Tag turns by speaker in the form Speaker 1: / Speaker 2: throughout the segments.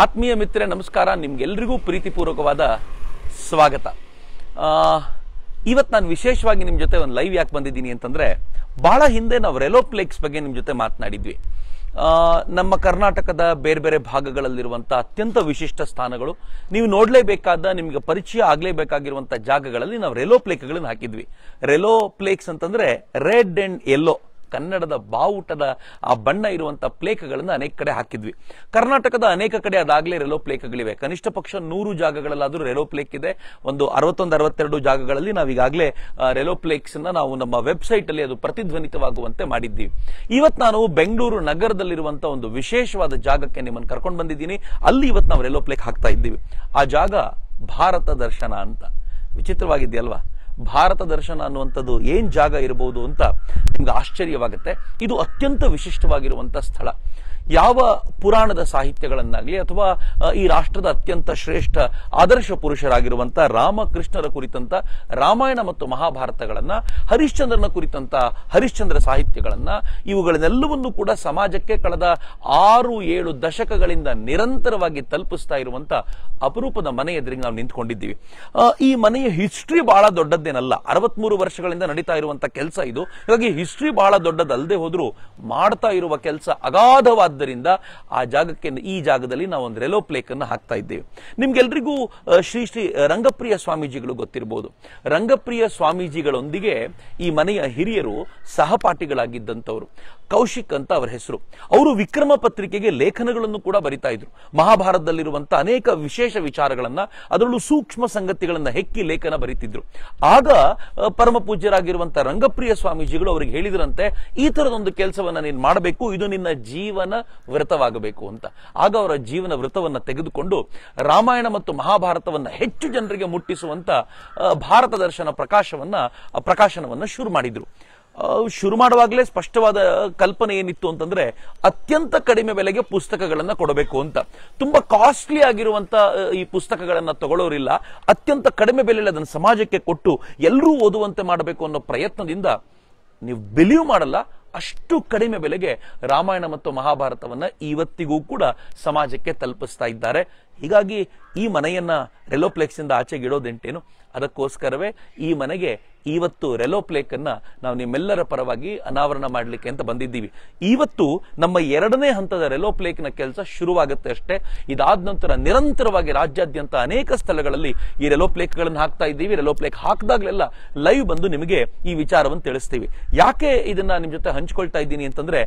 Speaker 1: ಆತ್ಮೀಯ ಮಿತ್ರರೇ ನಮಸ್ಕಾರ. ನಿಮ್ಗೆಲ್ರಿಗೂ ಪ್ರೀತಿಪೂರ್ವಕವಾದ ಸ್ವಾಗತ. ಇವತ್ತು ನಾನು ವಿಶೇಷವಾಗಿ ನಿಮ್ಮ ಜೊತೆ ಒಂದು ಲೈವ್ ಯಾಕೆ ಬಂದಿದ್ದೀನಿ ಅಂತಂದ್ರೆ, ಬಹಳ ಹಿಂದೆ ನಾವು ರೆಲೋಪ್ಲೆಕ್ಸ್ ಬಗ್ಗೆ ನಿಮ್ಮ ಜೊತೆ ಮಾತನಾಡಿದ್ವಿ. ನಮ್ಮ ಕರ್ನಾಟಕದ ಬೇರೆ ಬೇರೆ ಭಾಗಗಳಲ್ಲಿರುವಂತಹ ಅತ್ಯಂತ ವಿಶಿಷ್ಟ ಸ್ಥಾನಗಳು, ನೀವು ನೋಡಲೇಬೇಕಾದ, ನಿಮಗೆ ಪರಿಚಯ ಆಗಲೇಬೇಕಾಗಿರುವಂತಹ ಜಾಗಗಳಲ್ಲಿ ನಾವು ರೆಲೋಪ್ಲೇಕ್ಗಳನ್ನು ಹಾಕಿದ್ವಿ. ರೆಲೋಪ್ಲೇಕ್ಸ್ ಅಂತಂದ್ರೆ ರೆಡ್ ಅಂಡ್ ಯೆಲ್ಲೋ, ಕನ್ನಡದ ಬಾವುಟದ ಆ ಬಣ್ಣ ಇರುವಂತಹ ಪ್ಲೇಕ್ಗಳನ್ನು ಅನೇಕ ಕಡೆ ಹಾಕಿದ್ವಿ. ಕರ್ನಾಟಕದ ಅನೇಕ ಕಡೆ ಅದಾಗಲೇ ರೆಲೋ ಪ್ಲೇಕ್ಗಳಿವೆ. ಕನಿಷ್ಠ ಪಕ್ಷ 100 ಜಾಗಗಳಲ್ಲಾದ್ರೂ ರೆಲೋ ಪ್ಲೇಕ್ ಇದೆ. ಒಂದು 61-62 ಜಾಗಗಳಲ್ಲಿ ನಾವೀಗಾಗಲೇ ರೆಲೋ ಪ್ಲೇಕ್ಸ್ ನಾವು ನಮ್ಮ ವೆಬ್ಸೈಟ್ ಅಲ್ಲಿ ಅದು ಪ್ರತಿಧ್ವನಿತವಾಗುವಂತೆ ಮಾಡಿದ್ದೀವಿ. ಇವತ್ತು ನಾನು ಬೆಂಗಳೂರು ನಗರದಲ್ಲಿರುವಂತಹ ಒಂದು ವಿಶೇಷವಾದ ಜಾಗಕ್ಕೆ ನಿಮ್ಮನ್ನು ಕರ್ಕೊಂಡು ಬಂದಿದ್ದೀನಿ. ಅಲ್ಲಿ ಇವತ್ತು ನಾವು ರೆಲೋ ಪ್ಲೇಕ್ ಹಾಕ್ತಾ ಇದ್ದೀವಿ. ಆ ಜಾಗ ಭಾರತ ದರ್ಶನ ಅಂತ. ವಿಚಿತ್ರವಾಗಿದೆಯಲ್ವಾ? ಭಾರತ ದರ್ಶನ ಅನ್ನುವಂಥದ್ದು ಏನ್ ಜಾಗ ಇರಬಹುದು ಅಂತ ನಿಮ್ಗೆ ಆಶ್ಚರ್ಯವಾಗುತ್ತೆ. ಇದು ಅತ್ಯಂತ ವಿಶಿಷ್ಟವಾಗಿರುವಂತಹ ಸ್ಥಳ. ಯಾವ ಪುರಾಣದ ಸಾಹಿತ್ಯಗಳನ್ನಾಗ್ಲಿ ಅಥವಾ ಈ ರಾಷ್ಟ್ರದ ಅತ್ಯಂತ ಶ್ರೇಷ್ಠ ಆದರ್ಶ ಪುರುಷರಾಗಿರುವಂತಹ ರಾಮಕೃಷ್ಣರ ಕುರಿತಂತ ರಾಮಾಯಣ ಮತ್ತು ಮಹಾಭಾರತಗಳನ್ನ, ಹರಿಶ್ಚಂದ್ರನ ಕುರಿತಂತ ಹರಿಶ್ಚಂದ್ರ ಸಾಹಿತ್ಯಗಳನ್ನ, ಇವುಗಳನ್ನೆಲ್ಲವನ್ನೂ ಕೂಡ ಸಮಾಜಕ್ಕೆ ಕಳೆದ 6-7 ದಶಕಗಳಿಂದ ನಿರಂತರವಾಗಿ ತಲುಪಿಸ್ತಾ ಇರುವಂತ ಅಪರೂಪದ ಮನೆ ಎದುರಿಗೆ ನಾವು ನಿಂತ್ಕೊಂಡಿದ್ದೀವಿ. ಈ ಮನೆಯ ಹಿಸ್ಟ್ರಿ ಬಹಳ ದೊಡ್ಡದ್ದೇನಲ್ಲ. 63 ವರ್ಷಗಳಿಂದ ನಡೀತಾ ಇರುವಂತ ಕೆಲಸ ಇದು. ಹೀಗಾಗಿ ಹಿಸ್ಟ್ರಿ ಬಹಳ ದೊಡ್ಡದಲ್ಲದೆ ಹೋದ್ರೂ ಮಾಡ್ತಾ ಇರುವ ಕೆಲಸ ಅಗಾಧವಾದ್ದರಿಂದ ಆ ಜಾಗಕ್ಕೆ, ಈ ಜಾಗದಲ್ಲಿ ನಾವು ಒಂದು ರೆಲೋ ಪ್ಲೇಕ್ ಅನ್ನು ಹಾಕ್ತಾ ಇದ್ದೇವೆ. ನಿಮ್ಗೆಲ್ರಿಗೂ ಶ್ರೀ ಶ್ರೀ ರಂಗಪ್ರಿಯ ಸ್ವಾಮೀಜಿಗಳು ಗೊತ್ತಿರಬಹುದು. ರಂಗಪ್ರಿಯ ಸ್ವಾಮೀಜಿಗಳೊಂದಿಗೆ ಈ ಮನೆಯ ಹಿರಿಯರು ಸಹಪಾಠಿಗಳಾಗಿದ್ದಂಥವ್ರು. ಕೌಶಿಕ್ ಅಂತ ಅವರ ಹೆಸರು. ಅವರು ವಿಕ್ರಮ ಪತ್ರಿಕೆಗೆ ಲೇಖನಗಳನ್ನು ಕೂಡ ಬರಿತಾ ಇದ್ರು. ಮಹಾಭಾರತದಲ್ಲಿರುವಂತಹ ಅನೇಕ ವಿಶೇಷ ವಿಚಾರಗಳನ್ನ, ಅದರಲ್ಲೂ ಸೂಕ್ಷ್ಮ ಸಂಗತಿಗಳನ್ನ ಹೆಕ್ಕಿ ಲೇಖನ ಬರೀತಿದ್ರು. ಆಗ ಪರಮ ಪೂಜ್ಯರಾಗಿರುವಂತಹ ರಂಗಪ್ರಿಯ ಸ್ವಾಮೀಜಿಗಳು ಅವರಿಗೆ ಹೇಳಿದ್ರಂತೆ, ಈ ತರದೊಂದು ಕೆಲಸವನ್ನ ನೀನು ಮಾಡಬೇಕು, ಇದು ನಿನ್ನ ಜೀವನ ವ್ರತವಾಗಬೇಕು ಅಂತ. ಆಗ ಅವರ ಜೀವನ ವ್ರತವನ್ನ ತೆಗೆದುಕೊಂಡು ರಾಮಾಯಣ ಮತ್ತು ಮಹಾಭಾರತವನ್ನ ಹೆಚ್ಚು ಜನರಿಗೆ ಮುಟ್ಟಿಸುವಂತ ಭಾರತ ದರ್ಶನ ಪ್ರಕಾಶನವನ್ನ ಶುರು ಮಾಡಿದ್ರು. ಶುರು ಮಾಡುವಾಗಲೇ ಸ್ಪಷ್ಟವಾದ ಕಲ್ಪನೆ ಏನಿತ್ತು ಅಂತಂದ್ರೆ, ಅತ್ಯಂತ ಕಡಿಮೆ ಬೆಲೆಗೆ ಪುಸ್ತಕಗಳನ್ನ ಕೊಡಬೇಕು ಅಂತ. ತುಂಬಾ ಕಾಸ್ಟ್ಲಿ ಆಗಿರುವಂತ ಈ ಪುಸ್ತಕಗಳನ್ನ ತಗೊಳ್ಳೋರಿಲ್ಲ, ಅತ್ಯಂತ ಕಡಿಮೆ ಬೆಲೆಯಲ್ಲಿ ಅದನ್ನು ಸಮಾಜಕ್ಕೆ ಕೊಟ್ಟು ಎಲ್ಲರೂ ಓದುವಂತೆ ಮಾಡಬೇಕು ಅನ್ನೋ ಪ್ರಯತ್ನದಿಂದ, ನೀವು ಬಿಲೀವ್ ಮಾಡಲ್ಲ, ಅಷ್ಟು ಕಡಿಮೆ ಬೆಲೆಗೆ ರಾಮಾಯಣ ಮತ್ತು ಮಹಾಭಾರತವನ್ನ ಇವತ್ತಿಗೂ ಕೂಡ ಸಮಾಜಕ್ಕೆ ತಲುಪಿಸ್ತಾ ಇದ್ದಾರೆ. ಹೀಗಾಗಿ ಈ ಮನೆಯನ್ನ ರೆಲೋಪ್ಲೆಕ್ಸ್ ಇಂದ ಆಚೆಗೆ ಇಡೋದೆಂಟೇನು, ಅದಕ್ಕೋಸ್ಕರವೇ ಈ ಮನೆಗೆ ಇವತ್ತು ರೆಲೋ ಪ್ಲೇಕ್ ಅನ್ನ ನಾವು ನಿಮ್ಮೆಲ್ಲರ ಪರವಾಗಿ ಅನಾವರಣ ಮಾಡಲಿಕ್ಕೆ ಅಂತ ಬಂದಿದ್ದೀವಿ. ಇವತ್ತು ನಮ್ಮ 2ನೇ ಹಂತದ ರೆಲೋ ಪ್ಲೇಕ್ ನ ಕೆಲಸ ಶುರುವಾಗುತ್ತೆ ಅಷ್ಟೇ. ಇದಾದ ನಂತರ ನಿರಂತರವಾಗಿ ರಾಜ್ಯಾದ್ಯಂತ ಅನೇಕ ಸ್ಥಳಗಳಲ್ಲಿ ಈ ರೆಲೋ ಪ್ಲೇಕ್ ಗಳನ್ನು ಹಾಕ್ತಾ ಇದ್ದೀವಿ. ರೆಲೋ ಪ್ಲೇಕ್ ಹಾಕಿದಾಗಲೆಲ್ಲ ಲೈವ್ ಬಂದು ನಿಮಗೆ ಈ ವಿಚಾರವನ್ನು ತಿಳಿಸ್ತೀವಿ. ಯಾಕೆ ಇದನ್ನ ನಿಮ್ ಜೊತೆ ಹಂಚ್ಕೊಳ್ತಾ ಇದ್ದೀನಿ ಅಂತಂದ್ರೆ,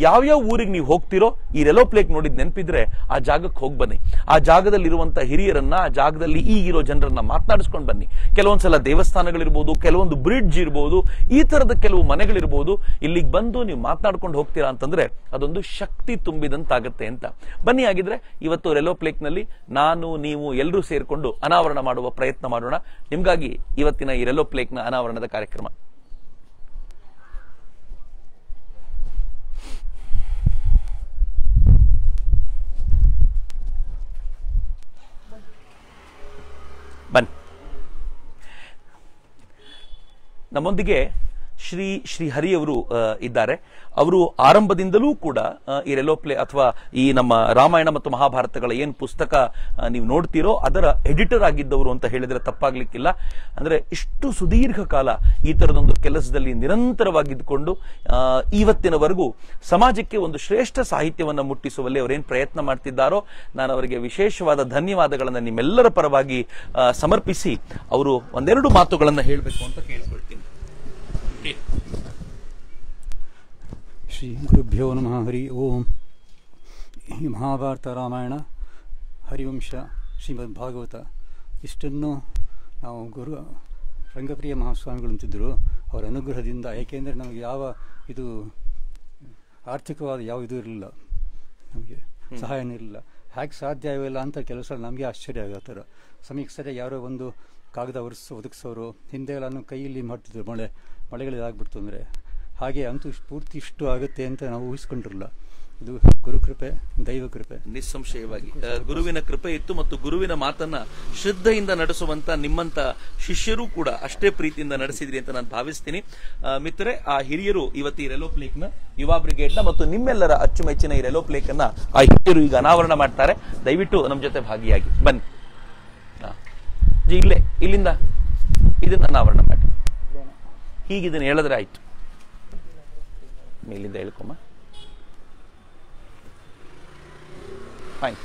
Speaker 1: ಯಾವ್ಯಾವ ಊರಿಗೆ ನೀವು ಹೋಗ್ತಿರೋ ಈ ರೆಲೋ ಪ್ಲೇಕ್ ನೋಡಿದ್ ನೆನಪಿದ್ರೆ ಆ ಜಾಗಕ್ಕೆ ಹೋಗಿ ಬನ್ನಿ. ಆ ಜಾಗದಲ್ಲಿರುವಂತಹ ಹಿರಿಯರನ್ನ, ಆ ಜಾಗದಲ್ಲಿ ಈಗಿರೋ ಜನರನ್ನ ಮಾತನಾಡಿಸ್ಕೊಂಡು ಬನ್ನಿ. ಕೆಲವೊಂದ್ಸಲ ದೇವಸ್ಥಾನಗಳಿರ್ಬೋದು, ಕೆಲವೊಂದು ಬ್ರಿಡ್ಜ್ ಇರ್ಬೋದು, ಈ ತರದ ಕೆಲವು ಮನೆಗಳಿರ್ಬೋದು. ಇಲ್ಲಿಗೆ ಬಂದು ನೀವು ಮಾತನಾಡ್ಕೊಂಡು ಹೋಗ್ತೀರಾ ಅಂತಂದ್ರೆ ಅದೊಂದು ಶಕ್ತಿ ತುಂಬಿದಂತಾಗತ್ತೆ ಅಂತ. ಬನ್ನಿ, ಆಗಿದ್ರೆ ಇವತ್ತು ರೆಲೋ ಪ್ಲೇಕ್ ನಲ್ಲಿ ನಾನು, ನೀವು ಎಲ್ಲರೂ ಸೇರ್ಕೊಂಡು ಅನಾವರಣ ಮಾಡುವ ಪ್ರಯತ್ನ ಮಾಡೋಣ. ನಿಮ್ಗಾಗಿ ಇವತ್ತಿನ ಈ ರೆಲೋ ಪ್ಲೇಕ್ ನ ಅನಾವರಣದ ಕಾರ್ಯಕ್ರಮ. ಬನ್ನಿ. ನಮ್ಮೊಂದಿಗೆ ಶ್ರೀ ಹರಿಯವರು ಇದ್ದಾರೆ. ಅವರು ಆರಂಭದಿಂದಲೂ ಕೂಡ ಈ ರೆಲೋ ಪ್ಲೇ ಅಥವಾ ಈ ನಮ್ಮ ರಾಮಾಯಣ ಮತ್ತು ಮಹಾಭಾರತಗಳ ಏನು ಪುಸ್ತಕ ನೀವು ನೋಡ್ತೀರೋ ಅದರ ಎಡಿಟರ್ ಆಗಿದ್ದವರು ಅಂತ ಹೇಳಿದ್ರೆ ತಪ್ಪಾಗ್ಲಿಕ್ಕಿಲ್ಲ. ಅಂದ್ರೆ ಇಷ್ಟು ಸುದೀರ್ಘ ಕಾಲ ಈ ತರದೊಂದು ಕೆಲಸದಲ್ಲಿ ನಿರಂತರವಾಗಿದ್ದುಕೊಂಡು ಇವತ್ತಿನವರೆಗೂ ಸಮಾಜಕ್ಕೆ ಒಂದು ಶ್ರೇಷ್ಠ ಸಾಹಿತ್ಯವನ್ನು ಮುಟ್ಟಿಸುವಲ್ಲಿ ಅವರೇನು ಪ್ರಯತ್ನ ಮಾಡ್ತಿದ್ದಾರೋ, ನಾನು ಅವರಿಗೆ ವಿಶೇಷವಾದ ಧನ್ಯವಾದಗಳನ್ನು ನಿಮ್ಮೆಲ್ಲರ ಪರವಾಗಿ ಸಮರ್ಪಿಸಿ ಅವರು ಒಂದೆರಡು ಮಾತುಗಳನ್ನು ಹೇಳಬೇಕು ಅಂತ ಕೇಳಿಕೊಳ್ತೀನಿ.
Speaker 2: ಶ್ರೀ ಗುರುಭ್ಯೋ ನಮಃ. ಹರಿ ಓಂ. ಈ ಮಹಾಭಾರತ, ರಾಮಾಯಣ, ಹರಿವಂಶ, ಶ್ರೀಮದ್ ಭಾಗವತ ಇಷ್ಟನ್ನು ನಾವು ಗುರು ರಂಗಪ್ರಿಯ ಮಹಾಸ್ವಾಮಿಗಳು ಅಂತಿದ್ದರು. ಅವರ ಅನುಗ್ರಹದಿಂದ, ಏಕೆಂದರೆ ನಮಗೆ ಯಾವ ಇದು ಆರ್ಥಿಕವಾದ ಯಾವ ಇದು ಇರಲಿಲ್ಲ, ನಮಗೆ ಸಹಾಯನೂ ಇರಲಿಲ್ಲ. ಹೇಗೆ ಸಾಧ್ಯ ಇವೆಲ್ಲ ಅಂತ ಕೆಲಸ ನಮಗೆ ಆಶ್ಚರ್ಯ ಆಗೋ ಥರ. ಸಮಯಕ್ಕೆ ಸರಿಯಾಗಿ ಯಾರೋ ಒಂದು ಕಾಗದ ಒದಗಿಸೋರು, ಹಿಂದೆ ಎಲ್ಲ ಕೈಯಲ್ಲಿ ಮಾಡ್ತಿದ್ರು. ಮಳೆಗಳಿದಾಗ್ಬಿಡ್ತು ಅಂದರೆ ಹಾಗೆ ಅಂತೂ ಪೂರ್ತಿ ಇಷ್ಟು ಆಗುತ್ತೆ ಅಂತ ನಾವು ಊಹಿಸ್ಕೊಂಡಿರಲಿಲ್ಲ. ಇದು ಗುರುಕೃಪೆ, ದೈವ ಕೃಪೆ.
Speaker 1: ನಿಸ್ಸಂಶಯವಾಗಿ ಗುರುವಿನ ಕೃಪೆ ಇತ್ತು ಮತ್ತು ಗುರುವಿನ ಮಾತನ್ನ ಶ್ರದ್ಧೆಯಿಂದ ನಡೆಸುವಂತ ನಿಮ್ಮಂತ ಶಿಷ್ಯರು ಕೂಡ ಅಷ್ಟೇ ಪ್ರೀತಿಯಿಂದ ನಡೆಸಿದ್ರಿ ಅಂತ ನಾನು ಭಾವಿಸ್ತೀನಿ. ಮಿತ್ರರೇ, ಆ ಹಿರಿಯರು ಇವತ್ತು ಈ ರೆಲೋ ಪ್ಲೇಕ್ ನ ಯುವ ಬ್ರಿಗೇಡ್ ನ ಮತ್ತು ನಿಮ್ಮೆಲ್ಲರ ಅಚ್ಚುಮೆಚ್ಚಿನ ಈ ರೆಲೋ ಪ್ಲೇಕ್ ಅನ್ನ ಆ ಹಿರಿಯರು ಈಗ ಅನಾವರಣ ಮಾಡ್ತಾರೆ. ದಯವಿಟ್ಟು ನಮ್ಮ ಜೊತೆ ಭಾಗಿಯಾಗಿ ಬನ್ನಿ. ಇಲ್ಲೇ ಇಲ್ಲಿಂದ ಇದನ್ನ ಅನಾವರಣ ಮಾಡಿ. ಹೀಗಿದನ್ನ ಹೇಳಿದ್ರೆ ಆಯ್ತು. ಮೇಲಿಂದ ಹೇಳ್ಕೊಮ್ಮ. ಫೈನ್.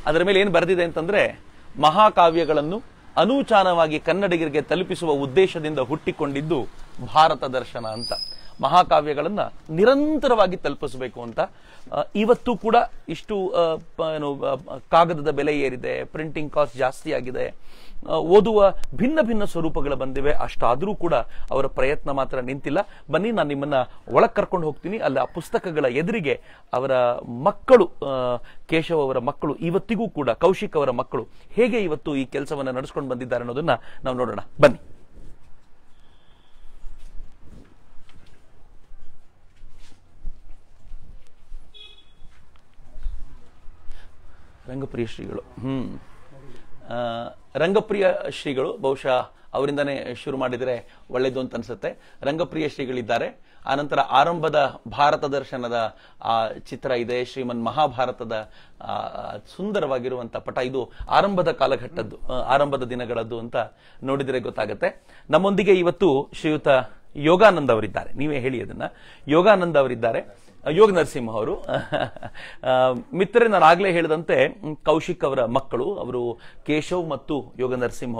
Speaker 1: ಅದರ ಮೇಲೆ ಏನು ಬರೆದಿದೆ ಅಂತಂದ್ರೆ, ಮಹಾಕಾವ್ಯಗಳನ್ನು ಅನೂಚಾನವಾಗಿ ಕನ್ನಡಿಗರಿಗೆ ತಲುಪಿಸುವ ಉದ್ದೇಶದಿಂದ ಹುಟ್ಟಿಕೊಂಡಿದ್ದು ಭಾರತ ದರ್ಶನ ಅಂತ. ಮಹಾಕಾವ್ಯಗಳನ್ನ ನಿರಂತರವಾಗಿ ತಲುಪಿಸಬೇಕು ಅಂತ. ಇವತ್ತು ಕೂಡ ಇಷ್ಟು ಕಾಗದದ ಬೆಲೆ ಏರಿದೆ, ಪ್ರಿಂಟಿಂಗ್ ಕಾಸ್ಟ್ ಜಾಸ್ತಿ ಆಗಿದೆ, ಓದುವ ಭಿನ್ನ ಭಿನ್ನ ಸ್ವರೂಪಗಳು ಬಂದಿವೆ. ಅಷ್ಟಾದರೂ ಕೂಡ ಅವರ ಪ್ರಯತ್ನ ಮಾತ್ರ ನಿಂತಿಲ್ಲ. ಬನ್ನಿ, ನಾನು ನಿಮ್ಮನ್ನ ಒಳಗೆ ಕರ್ಕೊಂಡು ಹೋಗ್ತೀನಿ. ಅಲ್ಲಿ ಆ ಪುಸ್ತಕಗಳ ಎದುರಿಗೆ ಅವರ ಮಕ್ಕಳು, ಕೇಶವ್ ಅವರ ಮಕ್ಕಳು, ಇವತ್ತಿಗೂ ಕೂಡ ಕೌಶಿಕ್ ಅವರ ಮಕ್ಕಳು ಹೇಗೆ ಇವತ್ತು ಈ ಕೆಲಸವನ್ನ ನಡೆಸ್ಕೊಂಡು ಬಂದಿದ್ದಾರೆ ಅನ್ನೋದನ್ನ ನಾವು ನೋಡೋಣ. ಬನ್ನಿ. ರಂಗಪ್ರಿಯ ಶ್ರೀಗಳು. ರಂಗಪ್ರಿಯ ಶ್ರೀಗಳು ಬಹುಶಃ ಅವರಿಂದನೇ ಶುರು ಮಾಡಿದರೆ ಒಳ್ಳೆಯದು ಅಂತ ಅನ್ಸುತ್ತೆ. ರಂಗಪ್ರಿಯ ಶ್ರೀಗಳಿದ್ದಾರೆ. ಆನಂತರ ಆರಂಭದ ಭಾರತ ದರ್ಶನದ ಆ ಚಿತ್ರ ಇದೆ, ಶ್ರೀಮನ್ ಮಹಾಭಾರತದ ಸುಂದರವಾಗಿರುವಂತಹ ಪಟ. ಇದು ಆರಂಭದ ಕಾಲಘಟ್ಟದ್ದು, ಆರಂಭದ ದಿನಗಳದ್ದು ಅಂತ ನೋಡಿದರೆ ಗೊತ್ತಾಗುತ್ತೆ. ನಮ್ಮೊಂದಿಗೆ ಇವತ್ತು ಶ್ರೀಯುತ ಯೋಗಾನಂದ್ ಅವರಿದ್ದಾರೆ. ನೀವೇ ಹೇಳಿ ಅದನ್ನ. ಯೋಗಾನಂದ್ ಅವರಿದ್ದಾರೆ. ಯೋಗ ನರಸಿಂಹ ಅವರು ಮಿತ್ರರೇ, ನಾನು ಆಗ್ಲೇ ಹೇಳಿದಂತೆ ಕೌಶಿಕ್ ಅವರ ಮಕ್ಕಳು ಅವರು ಕೇಶವ್ ಮತ್ತು ಯೋಗ ನರಸಿಂಹ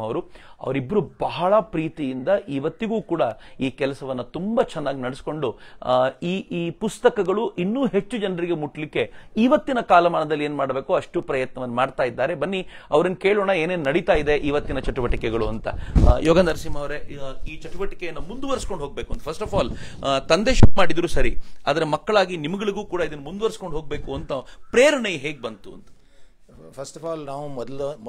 Speaker 1: ಅವರು ಅವರಿಬ್ರು ಬಹಳ ಪ್ರೀತಿಯಿಂದ ಇವತ್ತಿಗೂ ಕೂಡ ಈ ಕೆಲಸವನ್ನ ತುಂಬಾ ಚೆನ್ನಾಗಿ ನಡೆಸಿಕೊಂಡು ಈ ಪುಸ್ತಕಗಳು ಇನ್ನೂ ಹೆಚ್ಚು ಜನರಿಗೆ ಮುಟ್ಲಿಕ್ಕೆ ಇವತ್ತಿನ ಕಾಲಮಾನದಲ್ಲಿ ಏನ್ ಮಾಡಬೇಕು ಅಷ್ಟು ಪ್ರಯತ್ನವನ್ನು ಮಾಡ್ತಾ ಇದ್ದಾರೆ. ಬನ್ನಿ ಅವ್ರನ್ನ ಕೇಳೋಣ ಏನೇನ್ ನಡೀತಾ ಇದೆ ಇವತ್ತಿನ ಚಟುವಟಿಕೆಗಳು ಅಂತ. ಯೋಗ ನರಸಿಂಹ ಅವರೇ, ಈ ಚಟುವಟಿಕೆಯನ್ನು ಮುಂದುವರಿಸಿಕೊಂಡು ಹೋಗ್ಬೇಕು ಅಂತ ಫಸ್ಟ್ ಆಫ್ ಆಲ್ ತಂದೆ ಶುರು ಮಾಡಿದ್ರು ಸರಿ, ಆದ್ರೆ ಮಕ್ಕಳಾಗಿ ನಿಮಗಳಿಗೂ ಕೂಡ ಇದನ್ನು ಮುಂದುವರಿಸಿಕೊಂಡು ಹೋಗ್ಬೇಕು ಅಂತ ಪ್ರೇರಣೆ ಹೇಗೆ ಬಂತು ಅಂತ?
Speaker 3: ಫಸ್ಟ್ ಆಫ್ ಆಲ್ ನಾವು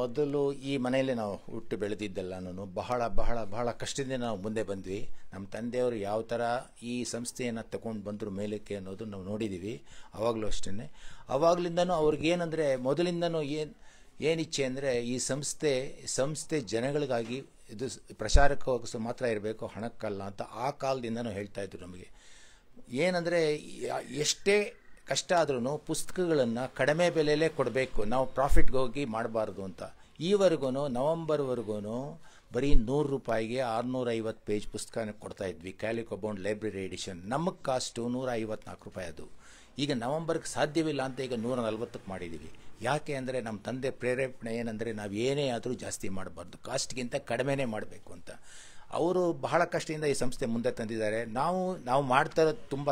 Speaker 3: ಮೊದಲು ಈ ಮನೆಯಲ್ಲೇ ನಾವು ಹುಟ್ಟು ಬೆಳೆದಿದ್ದೆಲ್ಲ ಬಹಳ ಬಹಳ ಬಹಳ ಕಷ್ಟದಿಂದ ನಾವು ಮುಂದೆ ಬಂದ್ವಿ. ನಮ್ಮ ತಂದೆಯವರು ಯಾವ ಥರ ಈ ಸಂಸ್ಥೆಯನ್ನು ತಗೊಂಡು ಬಂದರು ಮೇಲಕ್ಕೆ ಅನ್ನೋದು ನಾವು ನೋಡಿದ್ದೀವಿ. ಆವಾಗಲೂ ಅಷ್ಟೇ. ಆವಾಗಲಿಂದನೂ ಅವ್ರಿಗೇನಂದರೆ ಮೊದಲಿಂದನೂ ಏನು ಇಚ್ಛೆ ಅಂದರೆ ಈ ಸಂಸ್ಥೆ ಜನಗಳಿಗಾಗಿ ಇದು ಪ್ರಚಾರಕ್ಕೋಸ್ಕರ ಮಾತ್ರ ಇರಬೇಕು, ಹಣಕ್ಕಲ್ಲ ಅಂತ ಆ ಕಾಲದಿಂದನೂ ಹೇಳ್ತಾ ಇದ್ರು ನಮಗೆ. ಏನಂದರೆ ಎಷ್ಟೇ ಕಷ್ಟ ಆದ್ರೂ ಪುಸ್ತಕಗಳನ್ನು ಕಡಿಮೆ ಬೆಲೆಯಲ್ಲೇ ಕೊಡಬೇಕು, ನಾವು ಪ್ರಾಫಿಟ್ಗೆ ಹೋಗಿ ಮಾಡಬಾರ್ದು ಅಂತ. ಈವರೆಗೂ ನವಂಬರ್ವರೆಗೂ ಬರೀ 100 ರೂಪಾಯಿಗೆ 650 ಪೇಜ್ ಪುಸ್ತಕ ಕೊಡ್ತಾ ಇದ್ವಿ. ಕ್ಯಾಲಿಕೋ ಬೌಂಡ್ ಲೈಬ್ರರಿ ಎಡಿಷನ್. ನಮಗೆ ಕಾಸ್ಟು 154 ರೂಪಾಯಿ. ಅದು ಈಗ ನವಂಬರ್ಗೆ ಸಾಧ್ಯವಿಲ್ಲ ಅಂತ ಈಗ 140ಕ್ಕೆ ಮಾಡಿದ್ದೀವಿ. ಯಾಕೆ ಅಂದರೆ ನಮ್ಮ ತಂದೆ ಪ್ರೇರೇಪಣೆ ಏನಂದರೆ ನಾವು ಏನೇ ಆದರೂ ಜಾಸ್ತಿ ಮಾಡಬಾರ್ದು, ಕಾಸ್ಟ್ಗಿಂತ ಕಡಿಮೆನೇ ಮಾಡಬೇಕು ಅಂತ. ಅವರು ಬಹಳ ಕಷ್ಟದಿಂದ ಈ ಸಂಸ್ಥೆ ಮುಂದೆ ತಂದಿದ್ದಾರೆ. ನಾವು ಮಾಡ್ತಾ ಇರೋದು ತುಂಬ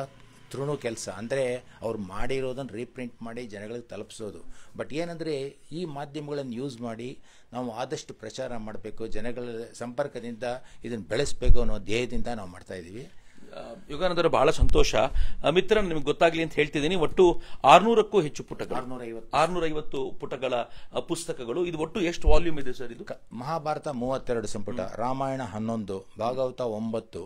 Speaker 3: ತೃಣು ಕೆಲಸ. ಅಂದರೆ ಅವ್ರು ಮಾಡಿರೋದನ್ನು ರೀಪ್ರಿಂಟ್ ಮಾಡಿ ಜನಗಳಿಗೆ ತಲುಪಿಸೋದು. ಬಟ್ ಏನಂದರೆ ಈ ಮಾಧ್ಯಮಗಳನ್ನು ಯೂಸ್ ಮಾಡಿ ನಾವು ಆದಷ್ಟು ಪ್ರಚಾರ ಮಾಡಬೇಕು, ಜನಗಳ ಸಂಪರ್ಕದಿಂದ ಇದನ್ನು ಬೆಳೆಸಬೇಕು ಅನ್ನೋ ಧ್ಯೇಯದಿಂದ ನಾವು ಮಾಡ್ತಾಯಿದ್ದೀವಿ.
Speaker 1: ಯೋಗಾನಂದರ ಬಹಳ ಸಂತೋಷ. ಮಿತ್ರ, ನಿಮ್ಗೆ ಗೊತ್ತಾಗ್ಲಿ ಅಂತ ಹೇಳ್ತಿದ್ದೀನಿ, ಒಟ್ಟು 600ಕ್ಕೂ ಹೆಚ್ಚು ಪುಟಗಳು, 650 ಪುಟಗಳ ಪುಸ್ತಕಗಳು. ಇದು ಒಟ್ಟು ಎಷ್ಟು ವಾಲ್ಯೂಮ್ ಇದೆ ಸರ್? ಇದು
Speaker 3: ಮಹಾಭಾರತ 32 ಸಂಪುಟ, ರಾಮಾಯಣ 11, ಭಾಗವತ 9,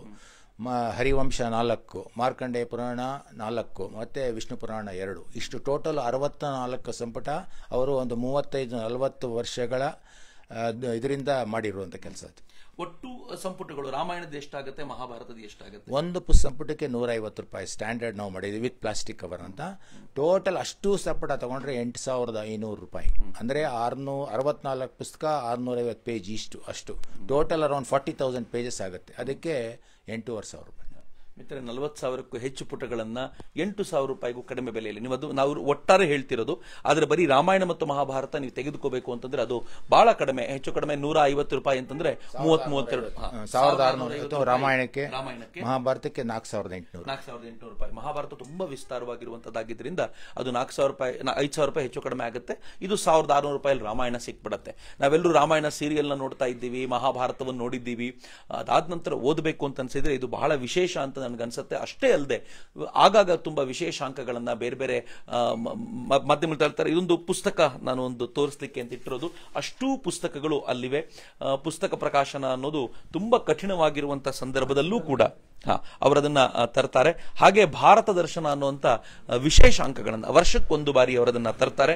Speaker 3: ಹರಿವಂಶ 4, ಮಾರ್ಕಂಡೇಯ ಪುರಾಣ 4 ಮತ್ತು ವಿಷ್ಣು ಪುರಾಣ 2. ಇಷ್ಟು ಟೋಟಲ್ 64 ಸಂಪುಟ. ಅವರು ಒಂದು 35-40 ವರ್ಷಗಳ ಇದರಿಂದ ಮಾಡಿರುವಂಥ ಕೆಲಸ ಅದು.
Speaker 1: ಒಟ್ಟು ಸಂಪುಟಗಳು ರಾಮಾಯಣದ ಎಷ್ಟಾಗುತ್ತೆ, ಮಹಾಭಾರತದ ಎಷ್ಟಾಗುತ್ತೆ?
Speaker 3: ಒಂದು ಸಂಪುಟಕ್ಕೆ 150 ರೂಪಾಯಿ ಸ್ಟ್ಯಾಂಡರ್ಡ್ ನಾವು ಮಾಡಿದ್ವಿ ವಿತ್ ಪ್ಲಾಸ್ಟಿಕ್ ಕವರ್ ಅಂತ. ಟೋಟಲ್ ಅಷ್ಟು ಸಂಪುಟ ತಗೊಂಡ್ರೆ 8500 ರೂಪಾಯಿ. ಅಂದರೆ 664 ಪುಸ್ತಕ, 650 ಪೇಜ್ ಅಷ್ಟು ಟೋಟಲ್ ಅರೌಂಡ್ 40,000 ಪೇಜಸ್ ಆಗುತ್ತೆ. ಅದಕ್ಕೆ 8,500 ರೂಪಾಯಿ.
Speaker 1: ಮಿತ್ರ, 40,000ಕ್ಕೂ ಹೆಚ್ಚು ಪುಟಗಳನ್ನ 8,000 ರೂಪಾಯಿಗೂ ಕಡಿಮೆ ಬೆಲೆಯಲ್ಲಿ ನಾವು ಒಟ್ಟಾರೆ ಹೇಳ್ತಿರೋದು. ಆದ್ರೆ ಬರೀ ರಾಮಾಯಣ ಮತ್ತು ಮಹಾಭಾರತ ನೀವು ತೆಗೆದುಕೋಬೇಕು ಅಂತಂದ್ರೆ ಅದು ಬಹಳ ಕಡಿಮೆ, ಹೆಚ್ಚು ಕಡಿಮೆ 150 ರೂಪಾಯಿ ಅಂತಂದ್ರೆ
Speaker 3: 1,650 ರಾಮಾಯಣಕ್ಕೆ, ಮಹಾಭಾರತಕ್ಕೆ 4,800
Speaker 1: ರೂಪಾಯಿ. ಮಹಾಭಾರತ ತುಂಬಾ ವಿಸ್ತಾರವಾಗಿರುವಂತದ್ದಾಗಿದ್ದರಿಂದ ಅದು 4,000 ರೂಪಾಯಿ, 5,000 ರೂಪಾಯಿ ಹೆಚ್ಚು ಕಡಿಮೆ ಆಗುತ್ತೆ. ಇದು 1,600 ರೂಪಾಯಿ ರಾಮಾಯಣ ಸಿಕ್ಬಿಡತ್ತೆ. ನಾವೆಲ್ಲರೂ ರಾಮಾಯಣ ಸೀರಿಯಲ್ ನ ನೋಡ್ತಾ ಇದ್ದೀವಿ, ಮಹಾಭಾರತವನ್ನು ನೋಡಿದ್ದೀವಿ. ಅದಾದ ನಂತರ ಓದಬೇಕು ಅಂತ ಅನ್ಸಿದ್ರೆ ಇದು ಬಹಳ ವಿಶೇಷ ಅಂತ ನನ್ಗನ್ಸುತ್ತೆ. ಅಷ್ಟೇ ಅಲ್ಲದೆ ಆಗಾಗ ತುಂಬಾ ವಿಶೇಷಾಂಕಗಳನ್ನ ಬೇರೆ ಬೇರೆ ಮಾಧ್ಯಮದಲ್ಲಿ ತರ್ತಾರೆ. ಇದೊಂದು ಪುಸ್ತಕ ನಾನು ಒಂದು ತೋರಿಸ್ಲಿಕ್ಕೆ ಅಂತ ಇಟ್ಟಿರೋದು. ಅಷ್ಟೂ ಪುಸ್ತಕಗಳು ಅಲ್ಲಿವೆ. ಪುಸ್ತಕ ಪ್ರಕಾಶನ ಅನ್ನೋದು ತುಂಬಾ ಕಠಿಣವಾಗಿರುವಂತಹ ಸಂದರ್ಭದಲ್ಲೂ ಕೂಡ ಅವರದನ್ನ ತರ್ತಾರೆ. ಹಾಗೆ ಭಾರತ ದರ್ಶನ ಅನ್ನುವಂತ ವಿಶೇಷ ಅಂಕಗಳನ್ನ ವರ್ಷಕ್ಕೊಂದು ಬಾರಿ ಅವರದನ್ನ ತರ್ತಾರೆ.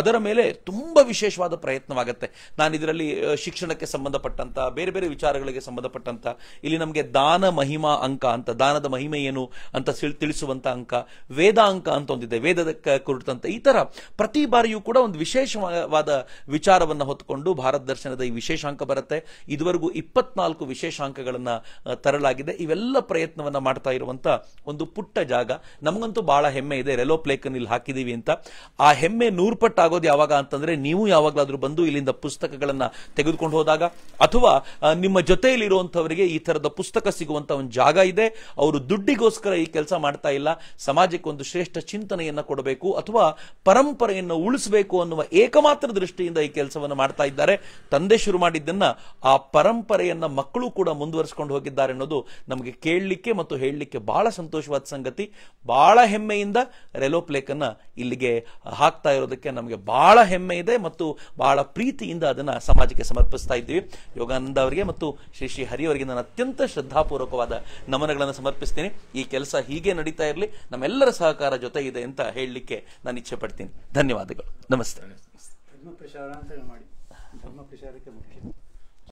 Speaker 1: ಅದರ ಮೇಲೆ ತುಂಬಾ ವಿಶೇಷವಾದ ಪ್ರಯತ್ನವಾಗುತ್ತೆ. ನಾನು ಇದರಲ್ಲಿ ಶಿಕ್ಷಣಕ್ಕೆ ಸಂಬಂಧಪಟ್ಟಂತ ಬೇರೆ ಬೇರೆ ವಿಚಾರಗಳಿಗೆ ಸಂಬಂಧಪಟ್ಟಂತ ಇಲ್ಲಿ ನಮಗೆ ದಾನ ಮಹಿಮಾ ಅಂಕ ಅಂತ, ದಾನದ ಮಹಿಮೆ ಏನು ಅಂತ ತಿಳಿಸುವಂತ ಅಂಕ, ವೇದ ಅಂಕ ಅಂತ ಒಂದಿದೆ, ವೇದದ ಕುರಿತಂತ, ಈ ತರ ಪ್ರತಿ ಬಾರಿಯೂ ಕೂಡ ಒಂದು ವಿಶೇಷವಾದ ವಿಚಾರವನ್ನ ಹೊತ್ತುಕೊಂಡು ಭಾರತ ದರ್ಶನದ ಈ ವಿಶೇಷಾಂಕ ಬರುತ್ತೆ. ಇದುವರೆಗೂ 24 ವಿಶೇಷಾಂಕಗಳನ್ನ ತರಲಾಗಿದೆ. ಇವೆಲ್ಲ ಪ್ರಯತ್ನವನ್ನ ಮಾಡ್ತಾ ಇರುವಂತ ಒಂದು ಪುಟ್ಟ ಜಾಗ. ನಮಗಂತೂ ಬಹಳ ಹೆಮ್ಮೆ ಇದೆ, ರೆಲೋ ಪ್ಲೇಕ್ ಇಲ್ಲಿ ಹಾಕಿದೀವಿ ಅಂತ. ಆ ಹೆಮ್ಮೆ 100 ಪಟ್ಟು ಆಗೋದು ಯಾವಾಗ ಅಂತಂದ್ರೆ ನೀವು ಯಾವಾಗಲಾದ್ರೂ ಬಂದು ಇಲ್ಲಿಂದ ಪುಸ್ತಕಗಳನ್ನ ತೆಗೆದುಕೊಂಡು ಹೋದಾಗ, ಅಥವಾ ನಿಮ್ಮ ಜೊತೆಯಲ್ಲಿರುವಂತವರಿಗೆ ಈ ತರದ ಪುಸ್ತಕ ಸಿಗುವಂತ ಒಂದು ಜಾಗ ಇದೆ. ಅವರು ದುಡ್ಡಿಗೋಸ್ಕರ ಈ ಕೆಲಸ ಮಾಡ್ತಾ ಇಲ್ಲ, ಸಮಾಜಕ್ಕೆ ಒಂದು ಶ್ರೇಷ್ಠ ಚಿಂತನೆಯನ್ನ ಕೊಡಬೇಕು ಅಥವಾ ಪರಂಪರೆಯನ್ನು ಉಳಿಸಬೇಕು ಅನ್ನುವ ಏಕಮಾತ್ರ ದೃಷ್ಟಿಯಿಂದ ಈ ಕೆಲಸವನ್ನು ಮಾಡ್ತಾ ಇದ್ದಾರೆ. ತಂದೆ ಶುರು ಮಾಡಿದ್ದನ್ನ ಆ ಪರಂಪರೆಯನ್ನ ಮಕ್ಕಳು ಕೂಡ ಮುಂದುವರಿಸಿಕೊಂಡು ಹೋಗಿದ್ದಾರೆ ಅನ್ನೋದು ನಮಗೆ ಕೇಳಲಿಕ್ಕೆ ಮತ್ತು ಹೇಳಲಿಕ್ಕೆ ಬಹಳ ಸಂತೋಷವಾದ ಸಂಗತಿ. ಬಹಳ ಹೆಮ್ಮೆಯಿಂದ ರೆಲೋ ಪ್ಲೇಕ್ ಅನ್ನ ಇಲ್ಲಿಗೆ ಹಾಕ್ತಾ ಇರೋದಕ್ಕೆ ನಮಗೆ ಬಹಳ ಹೆಮ್ಮೆ ಇದೆ ಮತ್ತು ಬಹಳ ಪ್ರೀತಿಯಿಂದ ಅದನ್ನ ಸಮಾಜಕ್ಕೆ ಸಮರ್ಪಿಸ್ತಾ ಇದ್ದೀವಿ. ಯೋಗಾನಂದ ಅವರಿಗೆ ಮತ್ತು ಶ್ರೀ ಶ್ರೀ ಹರಿ ಅವರಿಗೆ ನಾನು ಅತ್ಯಂತ ಶ್ರದ್ಧಾಪೂರ್ವಕವಾದ ನಮನಗಳನ್ನು ಸಮರ್ಪಿಸ್ತೀನಿ. ಈ ಕೆಲಸ ಹೀಗೆ ನಡೀತಾ ಇರಲಿ, ನಮ್ಮೆಲ್ಲರ ಸಹಕಾರ ಜೊತೆ ಇದೆ ಅಂತ ಹೇಳಲಿಕ್ಕೆ ನಾನು ಇಚ್ಛೆ ಪಡ್ತೀನಿ. ಧನ್ಯವಾದಗಳು. ನಮಸ್ತೆ.
Speaker 2: ಧರ್ಮ ಪ್ರಚಾರ ಅಂತ ಮಾಡಿ, ಧರ್ಮ ಪ್ರಚಾರಕ್ಕೆ ಮುಖ್ಯ.